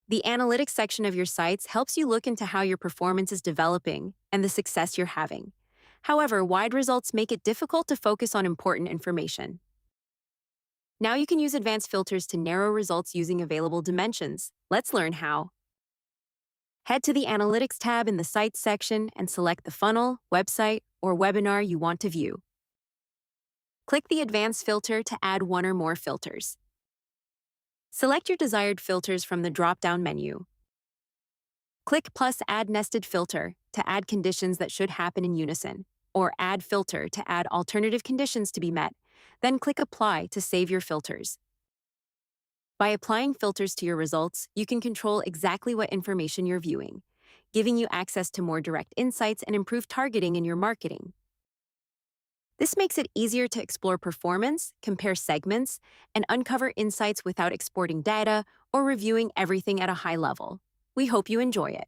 The analytics section of your sites helps you look into how your performance is developing and the success you're having. However, wide results make it difficult to focus on important information. Now you can use advanced filters to narrow results using available dimensions. Let's learn how. Head to the Analytics tab in the Sites section and select the funnel, website, or webinar you want to view. Click the Advanced filter to add one or more filters. Select your desired filters from the drop-down menu. Click plus Add Nested Filter to add conditions that should happen in unison, or Add Filter to add alternative conditions to be met, then click Apply to save your filters. By applying filters to your results, you can control exactly what information you're viewing, giving you access to more direct insights and improved targeting in your marketing. This makes it easier to explore performance, compare segments, and uncover insights without exporting data or reviewing everything at a high level. We hope you enjoy it.